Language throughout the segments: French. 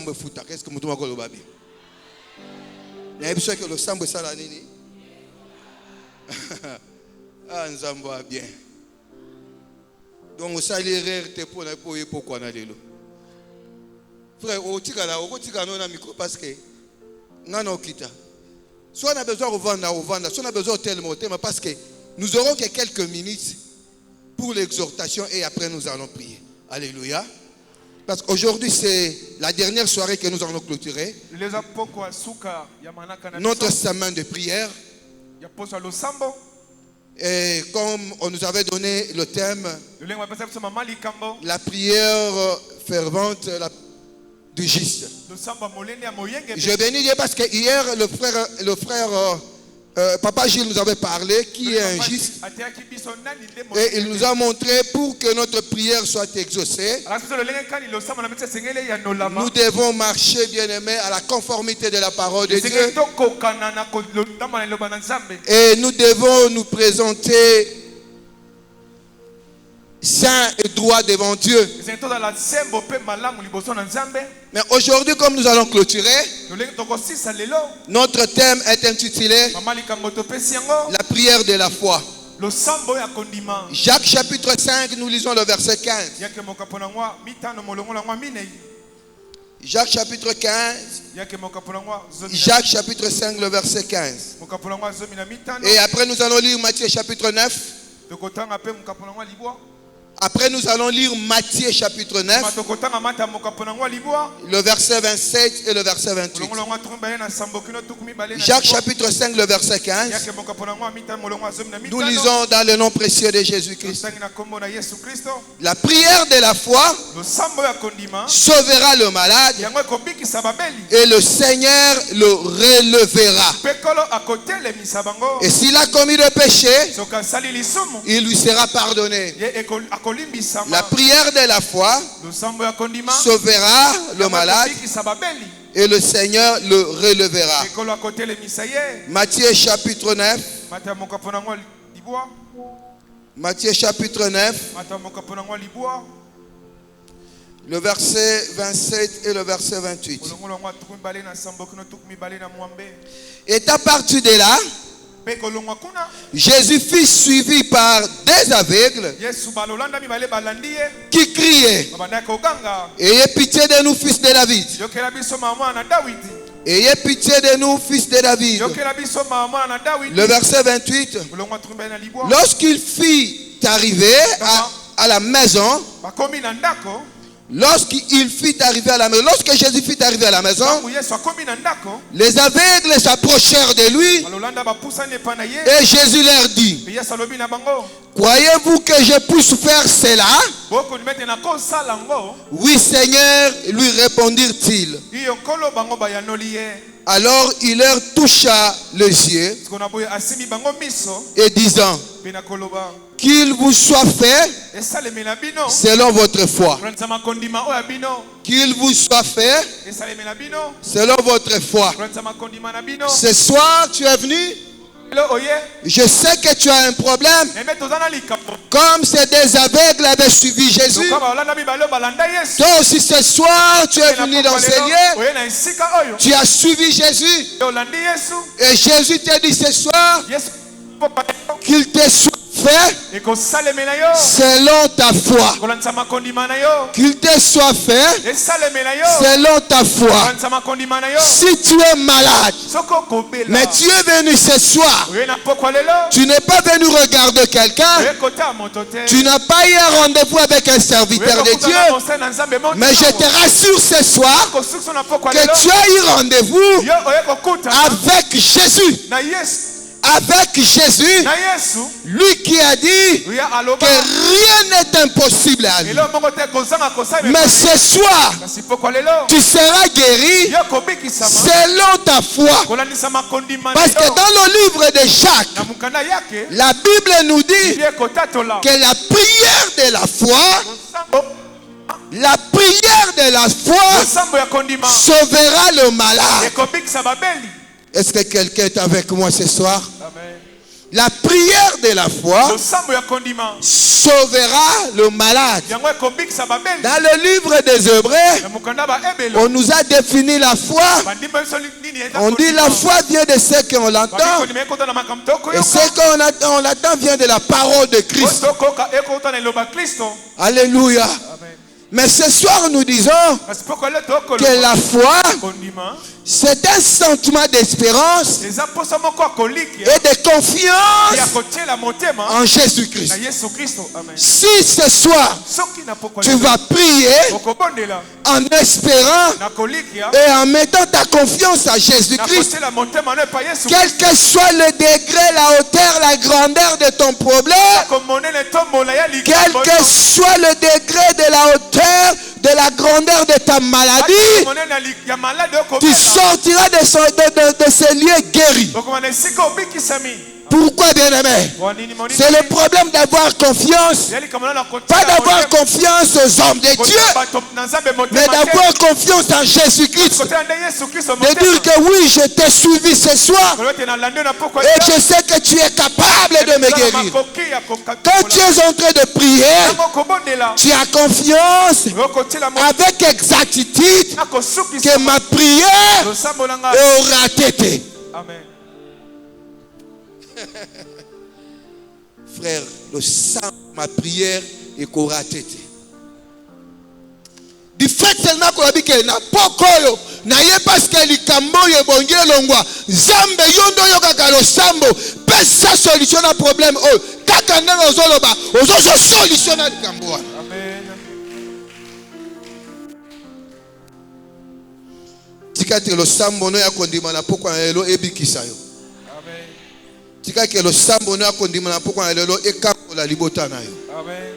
Qu'est-ce que vous avez dit? Il y a que le sambo ça la nini. Ah, nous avons bien. Donc, ça l'erreur te pour pourquoi on a l'élo. Frère, au tigala, on a micro parce que non, non, quitte. Soit on a besoin de revendre, soit on a besoin de tellement parce que nous aurons que quelques minutes pour l'exhortation et après nous allons prier. Alléluia. Parce qu'aujourd'hui c'est la dernière soirée que nous allons clôturer notre semaine de prière. Et comme on nous avait donné le thème, la prière fervente du juste. Je bénis Dieu parce que hier le frère Papa Gilles nous avait parlé qui est un juste et il nous a montré pour que notre prière soit exaucée, nous devons marcher, bien-aimés, à la conformité de la parole de Dieu et nous devons nous présenter saint et droit devant Dieu. Mais aujourd'hui, comme nous allons clôturer, notre thème est intitulé la prière de la foi. Jacques chapitre 5, nous lisons le verset 15. Jacques chapitre 15. Jacques chapitre 5, le verset 15. Et après nous allons lire Matthieu chapitre 9. Après, nous allons lire Matthieu chapitre 9, le verset 27 et le verset 28. Jacques chapitre 5, le verset 15. Nous lisons dans le nom précieux de Jésus-Christ. La prière de la foi sauvera le malade et le Seigneur le relèvera. Et s'il a commis le péché, il lui sera pardonné. La prière de la foi sauvera le malade et le Seigneur le relèvera. Matthieu chapitre 9. Matthieu chapitre 9. Le verset 27 et le verset 28. Et à partir de là, Jésus fut suivi par des aveugles qui criaient: ayez pitié de nous, fils de David. Ayez pitié de nous, fils de David. Le verset 28. Lorsqu'il fut arrivé à la maison, lorsque Jésus fut arrivé à la maison, les aveugles s'approchèrent de lui et Jésus leur dit: croyez-vous que je puisse faire cela? Oui, Seigneur, lui répondirent-ils. Alors il leur toucha les yeux et disant: qu'il vous soit fait selon votre foi. Qu'il vous soit fait selon votre foi. Ce soir, tu es venu. Je sais que tu as un problème. Comme ces deux aveugles avaient suivi Jésus, toi aussi ce soir tu es venu dans ces lieux. Tu as suivi Jésus. Et Jésus t'a dit ce soir qu'il te soit fait selon ta foi. Qu'il te soit fait selon ta foi. Si tu es malade, mais tu es venu ce soir, tu n'es pas venu regarder quelqu'un, tu n'as pas eu un rendez-vous avec un serviteur de Dieu, mais je te rassure ce soir que tu as eu rendez-vous avec Jésus. Avec Jésus, lui qui a dit que rien n'est impossible à lui. Mais ce soir, tu seras guéri selon ta foi. Parce que dans le livre de Jacques, la Bible nous dit que la prière de la foi, sauvera le malade. Est-ce que quelqu'un est avec moi ce soir? Amen. La prière de la foi sauvera le malade. Dans le livre des Hébreux, on nous a défini la foi. On dit la foi vient de ce qu'on l'entend. Et ce qu'on l'entend vient de la parole de Christ. Alléluia. Mais ce soir, nous disons que la foi, c'est un sentiment d'espérance et de confiance en Jésus-Christ. Si ce soir, tu vas prier en espérant et en mettant ta confiance à Jésus-Christ, quel que soit le degré, la hauteur, la grandeur de ton problème, quel que soit le degré de la hauteur, de la grandeur de ta maladie, tu sortiras de ce lieu guéri. Pourquoi, bien-aimé? C'est le problème d'avoir confiance. Pas d'avoir confiance aux hommes de Dieu, mais d'avoir confiance en Jésus-Christ. De dire que oui, je t'ai suivi ce soir et je sais que tu es capable de me guérir. Quand tu es en train de prier, tu as confiance avec exactitude que ma prière aura été. Amen. Frère, le sang, ma prière est correcte. Du fait seulement qu'on a dit que n'a pas koyo, n'a parce que les cambo y bongier longwa, zambe yondo yoka le sambo, pas sa solution à problème. Oh, kakanda ozoloba, ozo solution à cambo. Amen. Tikate le sambo no ya kondima na pokwa elo ebikisayo. Tika ke lo sambo no akondima na poko na lelo ekakola libota na yo. Amen.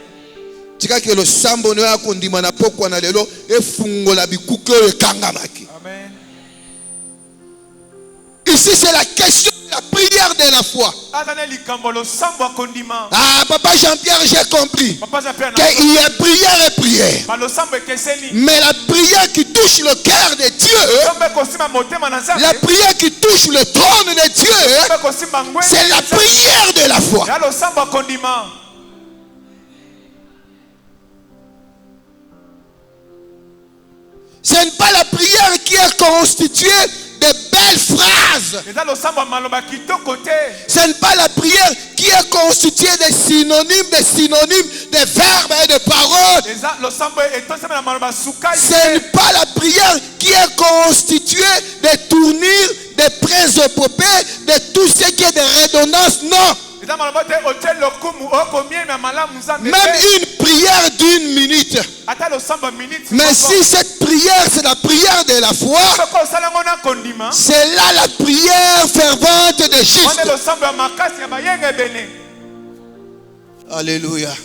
Tika ke lo sambo no akondima na poko na lelo efungola bikuke ekangamaki. Amen. Ici c'est la question de la prière de la foi. Ah, papa Jean-Pierre, j'ai compris qu'il y a prière et prière. Mais la prière qui touche le cœur de Dieu, la prière qui touche le trône de Dieu, c'est la prière de la foi. Ce n'est pas la prière qui est constituée de belles phrases. Ce n'est pas la prière qui est constituée de synonymes, de verbes et de paroles. Ce n'est pas la prière qui est constituée de tournures, de présopopées, de tout ce qui est de redondance. Non. Même une prière d'une minute. Mais si cette prière c'est la prière de la foi, c'est là la prière fervente de juste. Alléluia.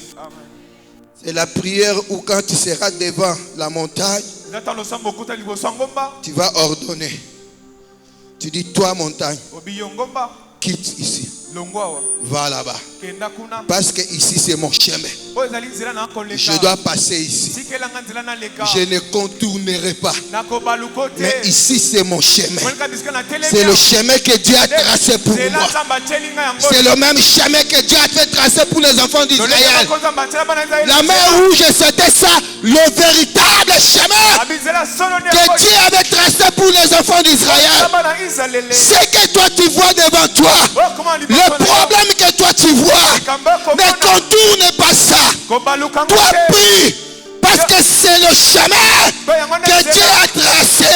C'est la prière où quand tu seras devant la montagne, tu vas ordonner. Tu dis, toi montagne, quitte ici. Va là-bas. Parce que ici c'est mon chemin. Je dois passer ici. Je ne contournerai pas. Mais ici c'est mon chemin. C'est le chemin que Dieu a tracé pour moi. C'est le même chemin que Dieu a fait tracer pour les enfants d'Israël. La mer rouge, c'était ça, le véritable chemin que Dieu avait tracé pour les enfants d'Israël. C'est que toi tu vois devant toi. Le problème que toi tu vois, ne contourne pas ça. Toi prie, parce que c'est le chemin que Dieu a tracé.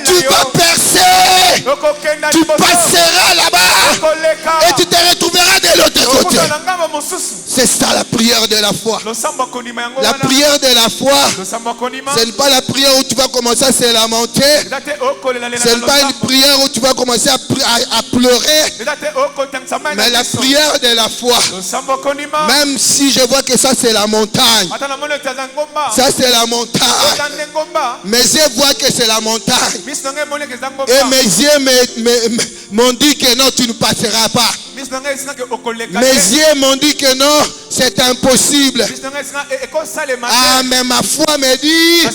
Tu vas percer, tu passeras là-bas et tu te retrouveras de l'autre côté. C'est ça la prière de la foi. La prière de la foi, ce n'est pas la prière où tu vas commencer à se lamenter. Ce n'est pas une prière où tu vas commencer à pleurer. Mais la prière de la foi, même si je vois que ça c'est la montagne, ça c'est la montagne, mes yeux voient que c'est la montagne, et mes yeux m'ont dit que non, tu ne passeras pas. Mes yeux m'ont dit que non, c'est impossible. Ah, mais ma foi me dit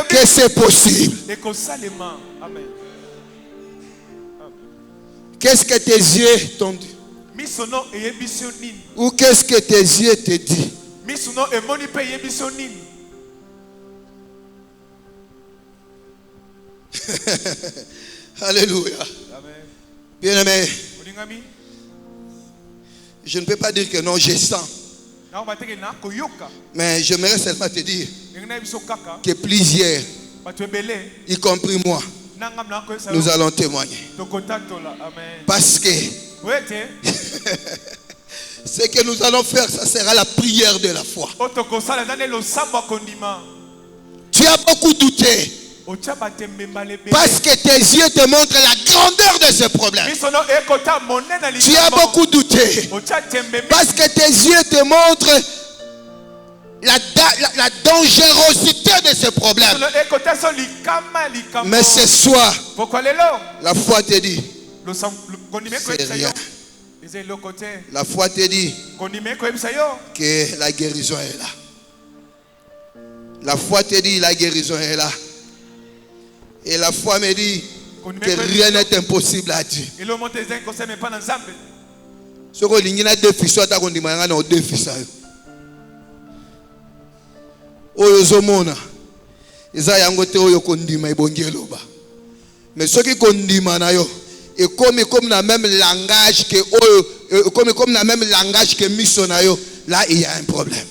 que c'est possible. Qu'est-ce que tes yeux t'ont dit? Ou qu'est-ce que tes yeux te disent? Alléluia. Bien-aimé, je ne peux pas dire que non, je sens. Mais j'aimerais seulement te dire que plusieurs, y compris moi, nous allons témoigner. Parce que ce que nous allons faire, ça sera la prière de la foi. Tu as beaucoup douté. Parce que tes yeux te montrent la grandeur de ce problème. Tu as beaucoup douté. Parce que tes yeux te montrent la dangerosité de ce problème. Mais ce soir, la foi te dit, c'est rien. La foi te dit que la guérison est là. La foi te dit la guérison est là. Et la foi me dit que rien n'est impossible à Dieu. Ce que l'ingénieur a deux fils, soit à condimana, on a deux fils. Oyozomona, eza yangote oyo kondima ibongelo ba. Mais ce qui kondimana yo, et comme na même langage que oyo, comme na même langage que misonayo, là il y a un problème.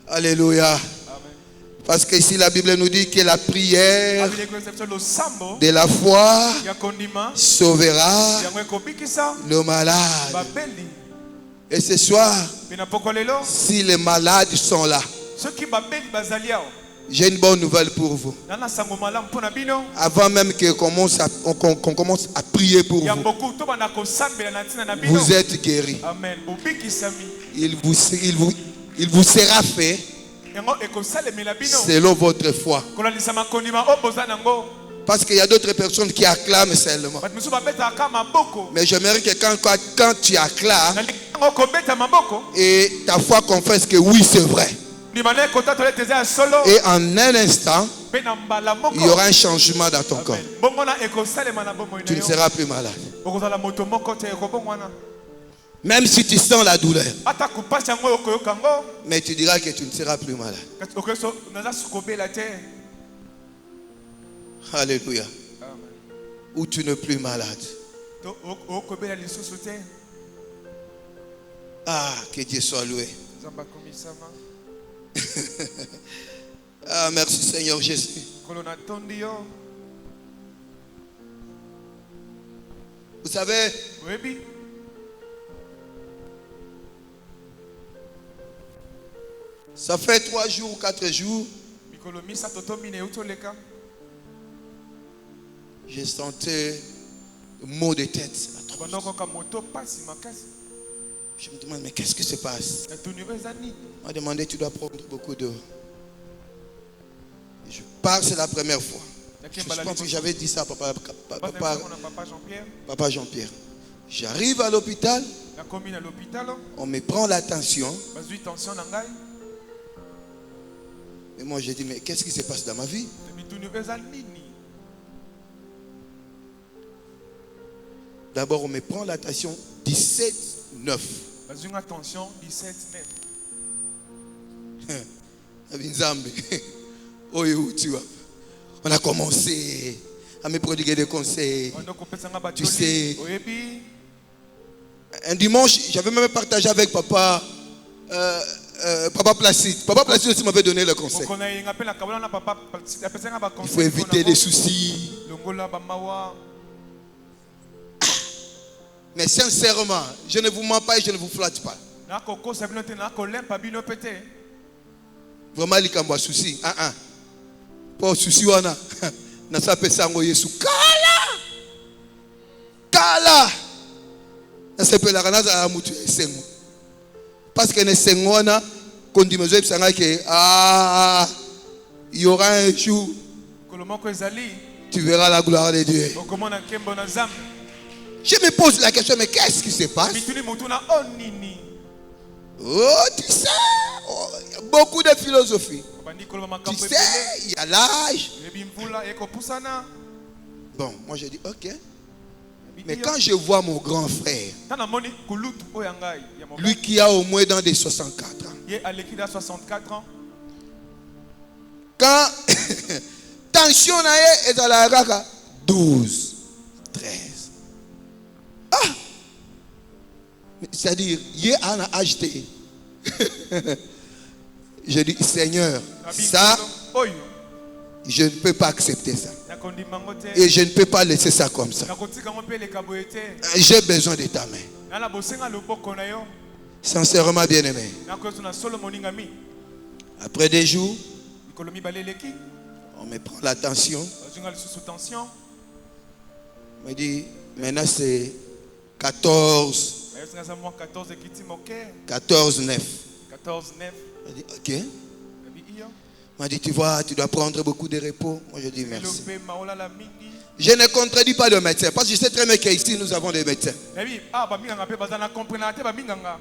Alléluia. Parce que ici la Bible nous dit que la prière de la foi sauvera le malade. Et ce soir, si les malades sont là, j'ai une bonne nouvelle pour vous. Avant même qu'on commence à prier pour vous, vous êtes guéris. Il vous sera fait selon votre foi. Parce qu'il y a d'autres personnes qui acclament seulement. Mais j'aimerais que quand tu acclames et ta foi confesse que oui c'est vrai, et en un instant il y aura un changement dans ton corps. Tu ne seras plus malade. Même si tu sens la douleur, mais tu diras que tu ne seras plus malade. Alléluia. Ou tu n'es plus malade. Ah, que Dieu soit loué. Ah, merci Seigneur Jésus. Vous savez, ça fait 3 jours ou 4 jours, j'ai senti le mot de tête. Je me demande, mais qu'est-ce qui se passe? On m'a demandé, tu dois prendre beaucoup d'eau. Je pars, c'est la première fois. Je pense que j'avais dit ça à Papa Jean-Pierre. J'arrive à l'hôpital, on me prend la tension. Et moi j'ai dit, mais qu'est-ce qui se passe dans ma vie? D'abord on me prend la tension 17,9. On a commencé à me prodiguer des conseils. Tu sais, un dimanche, j'avais même partagé avec Papa Placide. Papa Placide aussi m'avait donné le conseil. Il faut éviter les soucis. Mais sincèrement, je ne vous mens pas et je ne vous flatte pas. Vraiment, il y a un souci. Pas souci, wana. Na sape sango Yesu. Kala. Na sape la ranaza a mutu sengo. Parce que ne sengo wana, kondimezo epsanga ke il y aura un jour. Tu verras la gloire de Dieu. Je me pose la question, mais qu'est-ce qui se passe? Oh, tu sais, il y a beaucoup de philosophie. Tu sais, il y a l'âge. Bon, moi j'ai dit, ok. Mais quand je vois mon grand frère, lui qui a au moins dans des 64 ans, quand tension est à la raga 12, 13. Ah! C'est-à-dire, il a acheté. Je dis, Seigneur, ça, je ne peux pas accepter ça. Et je ne peux pas laisser ça comme ça. J'ai besoin de ta main. Sincèrement bien aimé. Après des jours, on me prend l'attention. On me dit, maintenant c'est 14, 9. On dit, ok. On m'a dit, tu vois, tu dois prendre beaucoup de repos. Moi, je dis merci. Je ne contredis pas le médecin, parce que je sais très bien qu'ici, nous avons des médecins.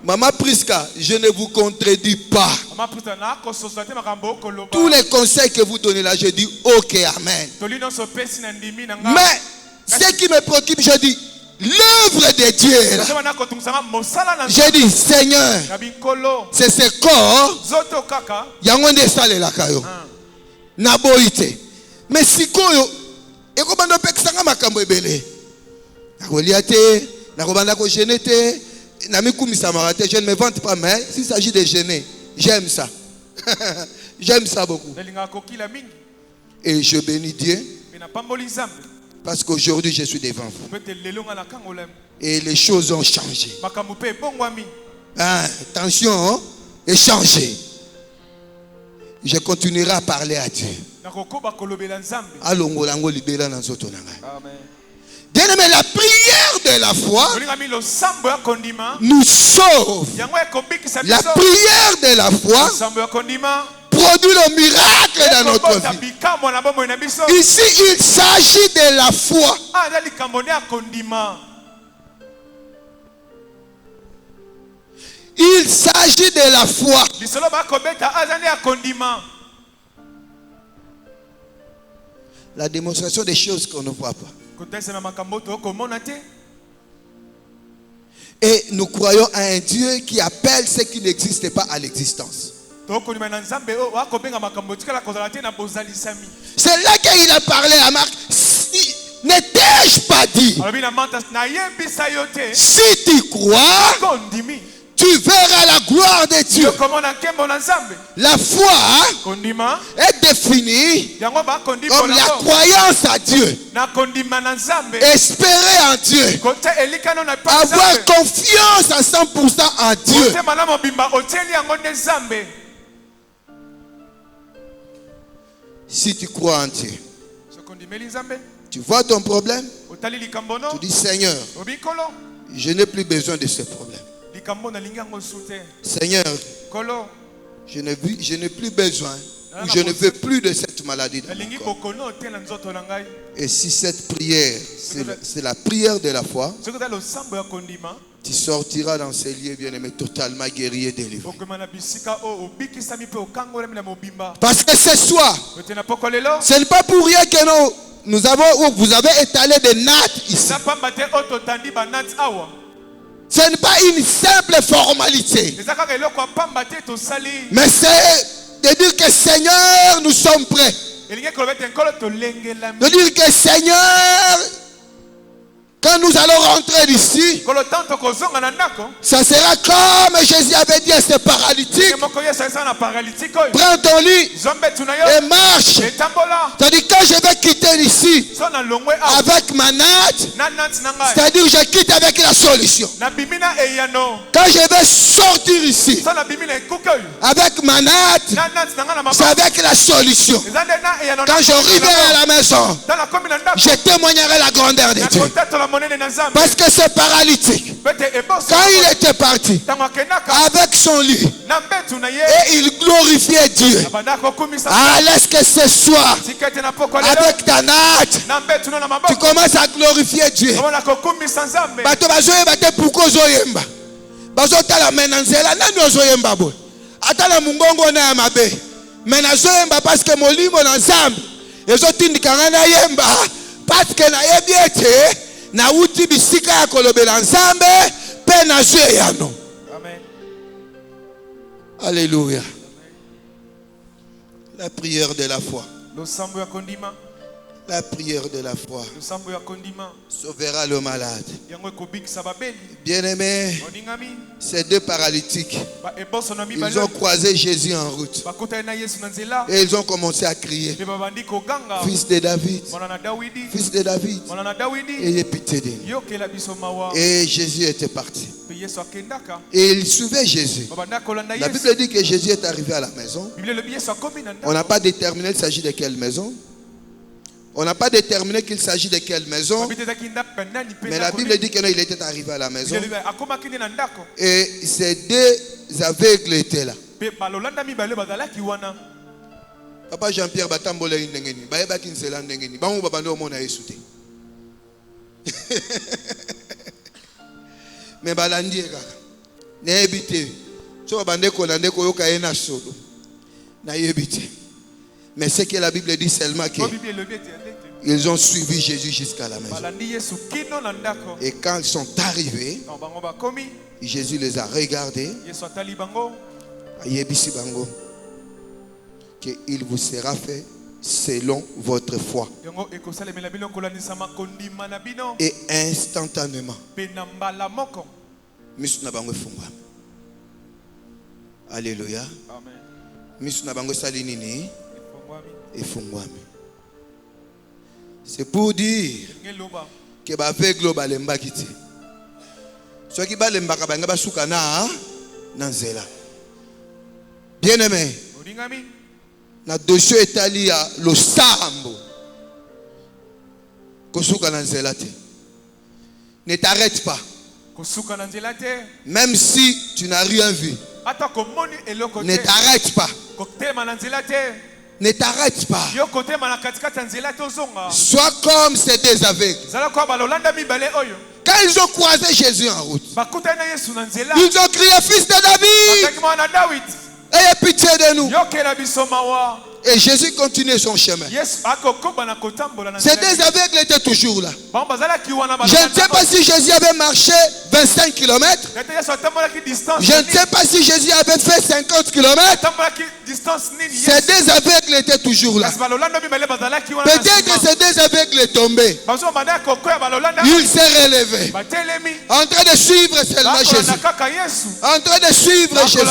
Maman Priska, je ne vous contredis pas. Tous les conseils que vous donnez là, je dis, ok, amen. Mais, ce qui me préoccupe, je dis, l'œuvre de Dieu est là. J'ai dit, Seigneur, c'est ce corps. Il y a un des salles là. Mais si koyo, et comment on peut que ça m'a cambré? Je ne me vante pas, mais s'il s'agit de gêner, j'aime ça. J'aime ça beaucoup. Et je bénis Dieu. Parce qu'aujourd'hui, je suis devant vous. Et les choses ont changé. Attention, est changé. Je continuerai à parler à Dieu. Bien aimé, la prière de la foi nous sauve. La prière de la foi produit le miracle dans notre vie. Ici, il s'agit de la foi. Il s'agit de la foi. La démonstration des choses qu'on ne voit pas. Et nous croyons à un Dieu qui appelle ce qui n'existe pas à l'existence. C'est là qu'il a parlé à Marc. Ne t'ai-je pas dit? Si tu crois, tu verras la gloire de Dieu. La foi est définie comme la croyance à Dieu. Espérer en Dieu. Avoir confiance à 100% en Dieu. Si tu crois en Dieu, tu vois ton problème, tu dis Seigneur, je n'ai plus besoin de ce problème. Seigneur, je n'ai plus besoin, ou je ne veux plus de cette maladie dans mon corps. Et si cette prière, c'est la prière de la foi, tu sortiras dans ces lieux bien-aimés totalement guéri et délivré. Parce que ce soir, ce n'est pas pour rien que vous avez étalé des nattes ici. Ce n'est pas une simple formalité. Mais c'est de dire que Seigneur, nous sommes prêts. De dire que Seigneur, quand nous allons rentrer d'ici, ça sera comme Jésus avait dit à ce paralytique. Prends ton lit et marche. C'est-à-dire quand je vais quitter d'ici avec ma natte, c'est-à-dire je quitte avec la solution. Quand je vais sortir ici avec ma natte, c'est avec la solution. Quand j'arriverai à la maison, je témoignerai la grandeur de Dieu. Parce que ce paralytique, quand il était parti avec son lit et il glorifiait Dieu, laisse que ce soir avec ta natte tu commences à glorifier Dieu. Bato bazoyeba te pourquoi ozoyemba bazotala mena nzela nani ozoyemba bo atala mungongo na ya mabe mena zoyemba parce que molimo na Nzambe ezotindika nga na yemba parce que na yebi ete Nauti bisika ya kolobela nzambe pe na zwe yano. Amen. Alléluia. La prière de la foi. La prière de la foi sauvera le malade. Bien-aimés, ces deux paralytiques, ils ont croisé Jésus en route. Et ils ont commencé à crier, fils de David, fils de David, ayez pitié de nous. Et Jésus était parti. Et il suivait Jésus. La Bible dit que Jésus est arrivé à la maison. On n'a pas déterminé il s'agit de quelle maison. On n'a pas déterminé qu'il s'agit de quelle maison. Mais la Bible dit qu'il était arrivé à la maison. Et ces deux aveugles étaient là. Papa Jean-Pierre Batambola Ndengeni. Baeba Kinsela Ndengeni. Bango babando omona Yesu te. Mais balandi kaka. Na ebite. So babande ko lande ko yoka ena solo. Na yebite. Mais c'est que la Bible dit seulement qu'ils ont suivi Jésus jusqu'à la maison. Et quand ils sont arrivés, Jésus les a regardés. Qu'il vous sera fait selon votre foi. Et instantanément. Alléluia. C'est pour dire que l'aveugle balemba kiti. Ceux qui balemba kabanga basuka na nzela. Bien aimé. Na dossier etali ya losambo. Kosuka na nzela te. Ne t'arrête pas. Même si tu n'as rien vu. Ne t'arrête pas. Ne t'arrête pas. Sois comme ces deux aveugles. Quand ils ont croisé Jésus en route, ils ont crié fils de David, ayez pitié de nous. Et Jésus continuait son chemin. Ces deux aveugles étaient toujours là. Je ne sais pas si Jésus avait marché 25 km. Je ne sais pas si Jésus avait fait 50 km. Ces deux aveugles étaient toujours là. Peut-être ces deux aveugles tombaient. Il s'est relevé. En train de suivre seulement Jésus. En train de suivre Jésus.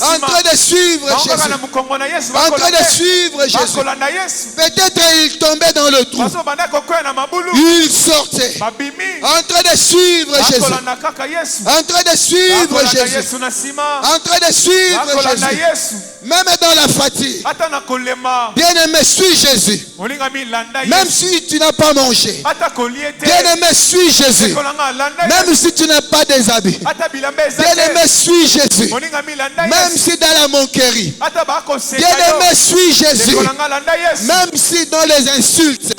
En train de suivre Jésus. En train de suivre Jésus. Peut-être il tombait dans le trou. Il sortait. En train de suivre Jésus. En train de suivre Jésus. En train de suivre Jésus. Même dans la fatigue. Bien-aimé, suis Jésus. Même si tu n'as pas mangé. Bien-aimé, suis Jésus. Même si tu n'as pas des habits. Bien-aimé, suis Jésus. Même si dans la monquerie. Bien-aimé, suis Jésus. Même si dans les insultes.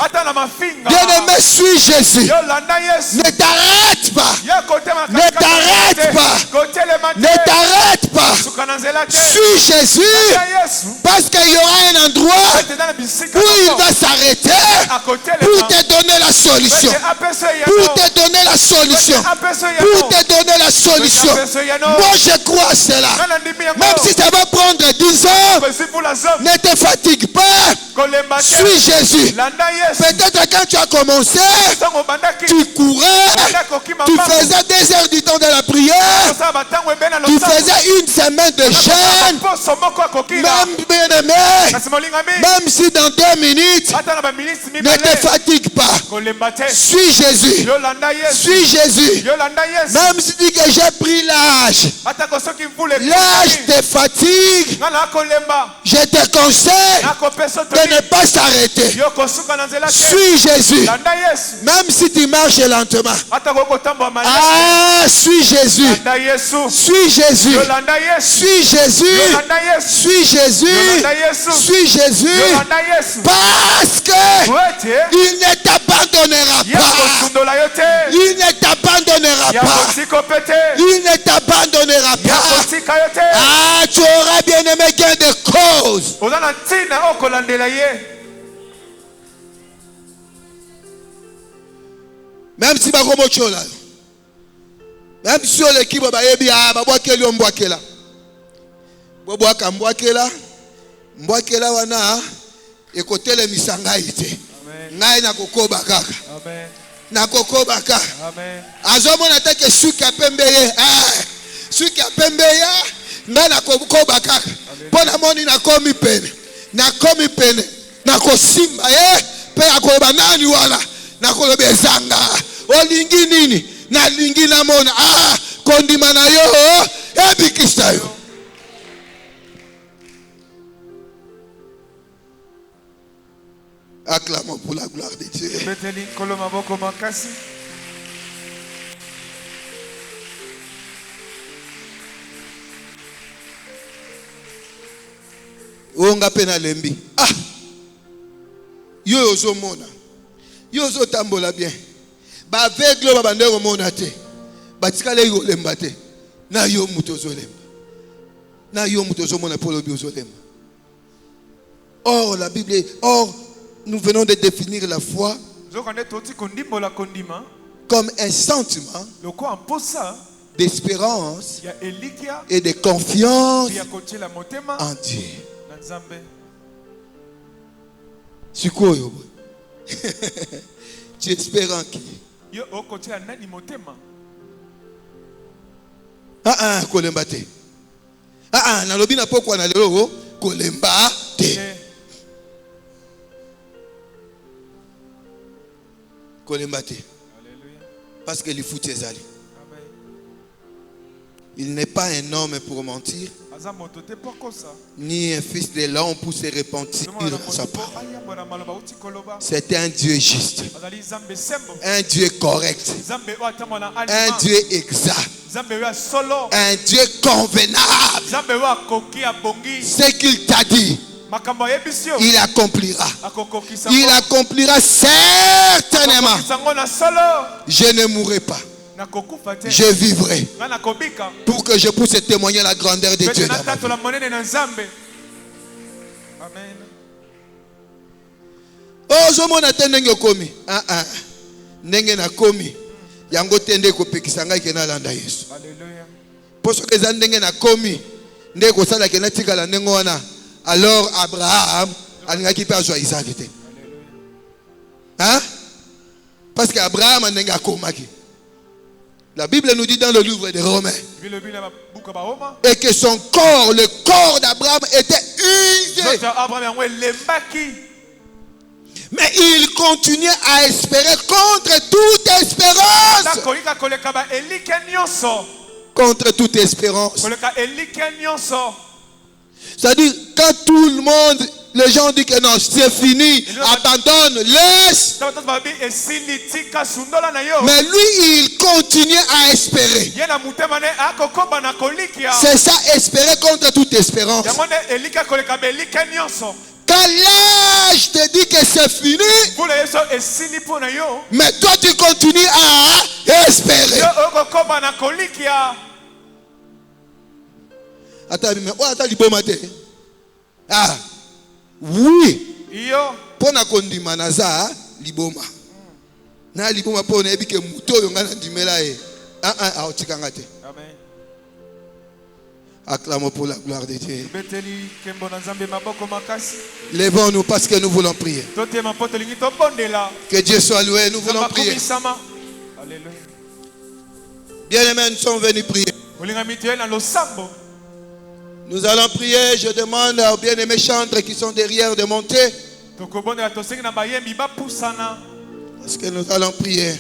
Bien-aimé, suis Jésus. Ne t'arrête pas. Ne t'arrête pas. Ne t'arrête pas. Suis Jésus. Parce qu'il y aura un endroit où il va s'arrêter pour te donner la solution. Pour te donner la solution. Pour te donner la solution. Moi je crois à cela. Même si ça va prendre 10 ans, ne te fatigue pas. Suis Jésus. Peut-être quand tu as commencé, tu courais, tu faisais 2 heures du temps de la prière, tu faisais une semaine de jeûne. Même bien aimé, même si dans 2 minutes, ne te fatigue pas. Suis Jésus. Suis Jésus. Même si tu dis que j'ai pris l'âge, l'âge te fatigue, je te conseille de ne pas s'arrêter. Suis Jésus. Même si tu marches lentement. Ah, suis Jésus. Suis Jésus. Suis Jésus. Suis Jésus. Suis Jésus. Parce que il ne t'abandonnera pas. Il ne t'abandonnera pas. Il ne t'abandonnera pas. Ah, tu auras bien aimé gain de cause. Même si bakomochola. Même si on l'équipe bayebi babwakeli ombwakela. Bobwaka mbwakela. Mbwakela wana ekotele misanga ite. Ngai na kokoba kaka. Amen. Na kokoba kaka. Amen. Azomona take suki apembeye. Suki apembeye ngai na kokoba kaka. Pona moni na komi pene. Na komi pene. Na kosimba pe akoba nani wala. Na kolobe zanga. Olingi nini? Na lingi na mona. Kondima na yo. Ebikista yo. Acclamons pour la gloire de Dieu. Onga pena lembi. Yo ozo mona. Yo ozo tambola bien. Ba aveugle ba bandeko mona te. Batika le yo lemba te. Na yo muto zo lemba. Na yo muto zo mona polo bi zo lemba. Or la Bible nous venons de définir la foi comme un sentiment d'espérance et de confiance en Dieu. C'est quoi? Tu espères en qui? Kolemba te. Nalobi na pokwa na lelo kolemba te. Parce que les fout ezali. Il n'est pas un homme pour mentir, ni un fils de l'homme pour se repentir de sa parole. C'est un Dieu juste, un Dieu correct, un Dieu exact, un Dieu convenable. Ce qu'il t'a dit, il accomplira. Il accomplira certainement. Je ne mourrai pas. Je vivrai pour que je puisse témoigner la grandeur de Dieu. Amen. Oh, je m'en attends que komi. Nenge na komi. Yango tende ko pekisanga kena landa Yesu. Alléluia. Pour ce que zandenge na komi, ndeko sala kena tikala nengo wana. Alors Abraham alingaki pa joa Isaac te. Hein? Parce qu'Abraham n'enga komaki. La Bible nous dit dans le livre des Romains et que son corps, le corps d'Abraham était usé. Mais il continuait à espérer contre toute espérance. Contre toute espérance. C'est-à-dire, quand tout le monde, les gens disent que non, c'est fini, abandonne, laisse. Mais lui, il continue à espérer. C'est ça, espérer contre toute espérance. Quand l'âge te dit que c'est fini, mais toi tu continues à espérer. Oui. Pona kondima naza liboma. Na liboma pona ebike muto yo ngana ndimela e. Aotikanga te. Amen. Acclamons pour la gloire de Dieu. Levons-nous parce que nous voulons prier. Que Dieu soit loué, nous voulons prier. Bien-aimés, nous sommes venus prier. Nous allons prier. Je demande aux bien-aimés chantres qui sont derrière de monter. Parce que nous allons prier.